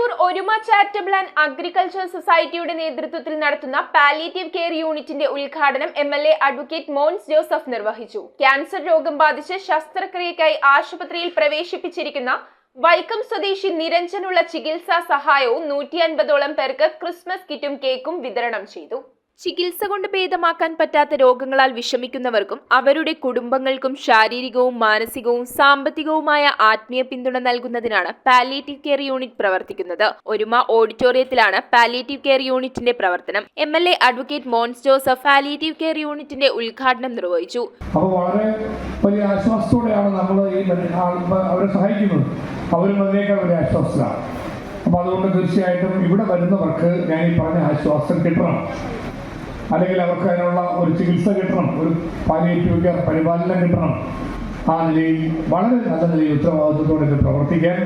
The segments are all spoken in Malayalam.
നീഴൂർ ഒരുമ ചാരിറ്റബിൾ ആൻഡ് അഗ്രികൾച്ചർ സൊസൈറ്റിയുടെ നേതൃത്വത്തിൽ നടത്തുന്ന പാലിയേറ്റീവ് കെയർ യൂണിറ്റിന്റെ ഉദ്ഘാടനം എംഎൽഎ അഡ്വക്കേറ്റ് മോൻസ് ജോസഫ് നിർവഹിച്ചു. ക്യാൻസർ രോഗം ബാധിച്ച് ശസ്ത്രക്രിയയ്ക്കായി ആശുപത്രിയിൽ പ്രവേശിപ്പിച്ചിരിക്കുന്ന വൈക്കം സ്വദേശി നിരഞ്ജനുള്ള ചികിത്സാ സഹായവും 150ഓളം പേർക്ക് ക്രിസ്മസ് കിറ്റും കേക്കും വിതരണം ചെയ്തു. ചികിത്സ കൊണ്ട് ഭേദമാക്കാൻ പറ്റാത്ത രോഗങ്ങളാൽ വിഷമിക്കുന്നവർക്കും അവരുടെ കുടുംബങ്ങൾക്കും ശാരീരികവും മാനസികവും സാമ്പത്തികവുമായ ആത്മീയ പിന്തുണ നൽകുന്നതിനാണ് പാലിയേറ്റീവ് കെയർ യൂണിറ്റ് പ്രവർത്തിക്കുന്നത്. ഒരുമ ഓഡിറ്റോറിയത്തിലാണ് പാലിയേറ്റീവ് കെയർ യൂണിറ്റിന്റെ പ്രവർത്തനം. MLA advocate Mons Joseph palliative care യൂണിറ്റിന്റെ ഉദ്ഘാടനം നിർവഹിച്ചു. അപ്പോൾ വളരെ വലിയ ആശ്വാസത്തോടെയാണ് നമ്മൾ അവരെ സഹായിക്കുന്നത്. അവരും അതിനേക്കാൾ വലിയ ആശ്വാസത്തിലാണ്. അപ്പോൾ അതുകൊണ്ട് തീർച്ചയായിട്ടും ഇവിടെ വരുന്നവർക്ക് ഞാൻ ഈ പറഞ്ഞ ആശ്വാസം കിട്ടണം, അല്ലെങ്കിൽ അവർക്ക് അതിനുള്ള ഒരു ചികിത്സ കിട്ടണം, ഒരു പാലിയേറ്റീവ് കെയർ പരിപാലനം കിട്ടണം. ആ നിലയിൽ വളരെ നല്ല നിലയിൽ ഉത്തരവാദിത്വത്തോടെ പ്രവർത്തിക്കാൻ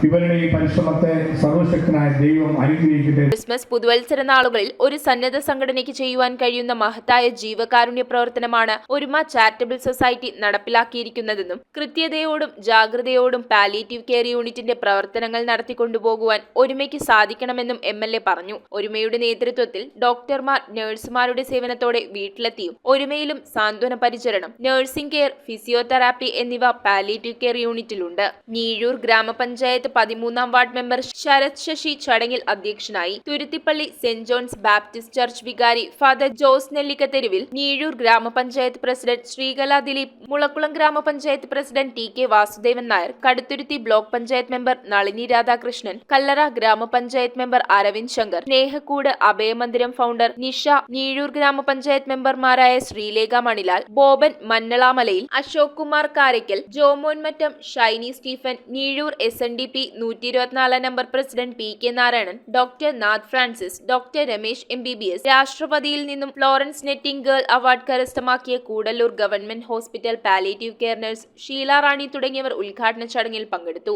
ഇവരുടെ ഈ പരിശ്രമത്തെ സർവശക്തനായ ദൈവം അനുഗ്രഹിക്കട്ടെ. ക്രിസ്മസ് പുതുവത്സര നാളുകളിൽ ഒരു സന്നദ്ധ സംഘടനയ്ക്ക് ചെയ്യുവാൻ കഴിയുന്ന മഹത്തായ ജീവകാരുണ്യ പ്രവർത്തനമാണ് ഒരുമ ചാരിറ്റബിൾ സൊസൈറ്റി നടപ്പിലാക്കിയിരിക്കുന്നതെന്നും കൃത്യതയോടും ജാഗ്രതയോടും പാലിയേറ്റീവ് കെയർ യൂണിറ്റിന്റെ പ്രവർത്തനങ്ങൾ നടത്തിക്കൊണ്ടുപോകുവാൻ ഒരുമയ്ക്ക് സാധിക്കണമെന്നും എംഎൽഎ പറഞ്ഞു. ഒരുമയുടെ നേതൃത്വത്തിൽ ഡോക്ടർമാർ നഴ്സുമാരുടെ സേവനത്തോടെ വീട്ടിലെത്തിയും ഒരുമയിലും സാന്ത്വന പരിചരണം, നഴ്സിംഗ് കെയർ, ഫിസിയോതെറാപ്പി എന്നിവ പാലിയേറ്റീവ് കെയർ യൂണിറ്റിലുണ്ട്. നീഴൂർ ഗ്രാമപഞ്ചായത്ത് 13ാം വാർഡ് മെമ്പർ ശരത് ശശി ചടങ്ങിൽ അധ്യക്ഷനായി. Thuruthippally saint John's Baptist church വികാരി ഫാദർ ജോസ് നെല്ലിക്കത്തെരുവിൽ, നീഴൂർ ഗ്രാമപഞ്ചായത്ത് പ്രസിഡന്റ് ശ്രീകല ദിലീപ്, മുളക്കുളം ഗ്രാമപഞ്ചായത്ത് president T K. Vasudevan Nair, Kaduthuruthy block panchayat member Nalini Radhakrishnan, Kallara ഗ്രാമപഞ്ചായത്ത് മെമ്പർ അരവിന്ദ് ശങ്കർ, സ്നേഹക്കൂട് അഭയമന്ദിരം ഫൗണ്ടർ നിഷ, നീഴൂർ ഗ്രാമപഞ്ചായത്ത് മെമ്പർമാരായ Sreelekha Manilal, Boban Mannalamalayil, Ashok Kumar Karaikal, Jomon Mattam, Shiny Stephen, Neezhoor SNDP 124 number president P K. Narayanan, doctor Nath Francis, doctor Ramesh MBBS, രാഷ്ട്രപതിയിൽ നിന്നും ഫ്ലോറൻസ് നെറ്റിംഗേൾ അവാർഡ് കരസ്ഥമാക്കിയ Koodalloor government hospital palliative care nurse Sheela Rani തുടങ്ങിയവർ ഉദ്ഘാടന ചടങ്ങിൽ പങ്കെടുത്തു.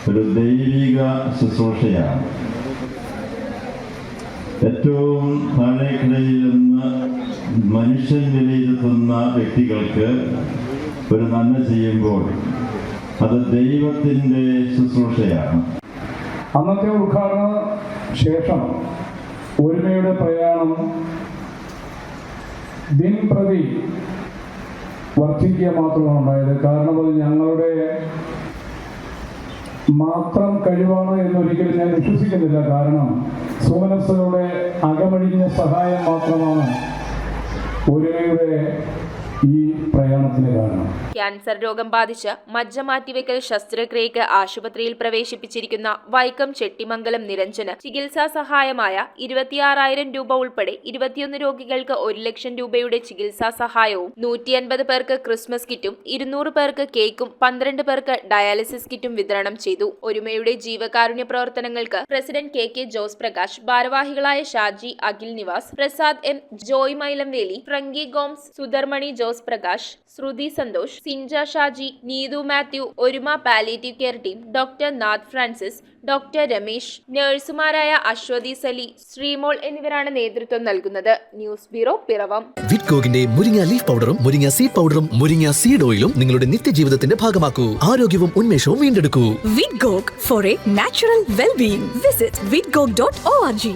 ഒരു ദൈവിക ശുശ്രൂഷയാണ്. ഏറ്റവും താഴേക്കിടയിൽ നിന്ന് മനുഷ്യൻ വിലയിരുത്തുന്ന വ്യക്തികൾക്ക് ഒരു നന്മ ചെയ്യുമ്പോൾ അത് ദൈവത്തിൻ്റെ ശുശ്രൂഷയാണ്. അന്നത്തെ ഉദ്ഘാടന ശേഷം ഒരുമയുടെ പ്രയാണം ദിനംപ്രതി വർദ്ധിക്കുക മാത്രമാണ് ഉണ്ടായത്. കാരണം അത് ഞങ്ങളുടെ മാത്രം കഴിവാണ് എന്നൊരിക്കലും ഞാൻ വിശ്വസിക്കുന്നില്ല. കാരണം സുമനസ്സുകളുടെ അകമഴിഞ്ഞ സഹായം മാത്രമാണ് ഒരുമയുടെ ഈ പ്രയാണത്തിന് കാരണം. ക്യാൻസർ രോഗം ബാധിച്ച് മജ്ജ മാറ്റിവെക്കൽ ശസ്ത്രക്രിയയ്ക്ക് ആശുപത്രിയിൽ പ്രവേശിപ്പിച്ചിരിക്കുന്ന വൈക്കം ചെട്ടിമംഗലം നിരഞ്ജന് ചികിത്സാ സഹായമായ 26,000 രൂപ ഉൾപ്പെടെ 21 രോഗികൾക്ക് 1 ലക്ഷം രൂപയുടെ ചികിത്സാ സഹായവും 150 പേർക്ക് ക്രിസ്മസ് കിറ്റും 200 പേർക്ക് കേക്കും 12 പേർക്ക് ഡയാലിസിസ് കിറ്റും വിതരണം ചെയ്തു. ഒരുമയുടെ ജീവകാരുണ്യ പ്രവർത്തനങ്ങൾക്ക് പ്രസിഡന്റ് കെ ജോസ് പ്രകാശ്, ഭാരവാഹികളായ Shaji Akhil Nivas, Prasad M, Joy Mylamveli, Frankie Gomes, Sudharmani Jose Prakash, Sruthi Santhosh, Sinja Shaji, Neethu Mathew, Oruma palliative care team, doctor Nath Francis, doctor Ramesh, നഴ്സുമാരായ അശ്വതി സലി, ശ്രീമോൾ എന്നിവരാണ് നേതൃത്വം നൽകുന്നത്. News bureau, Piravom. വിറ്റ്കോകിന്റെ മുരിങ്ങ ലീഫ് പൗഡറും മുരിങ്ങ സീഡ് പൗഡറും മുരിങ്ങ സീഡ് ഓയിലും നിങ്ങളുടെ നിത്യജീവിതത്തിന്റെ ഭാഗമാക്കൂ. ആരോഗ്യവും ഉന്മേഷവും വീണ്ടെടുക്കൂ. Vitgog for a natural wellbeing. Visit vitgog.org.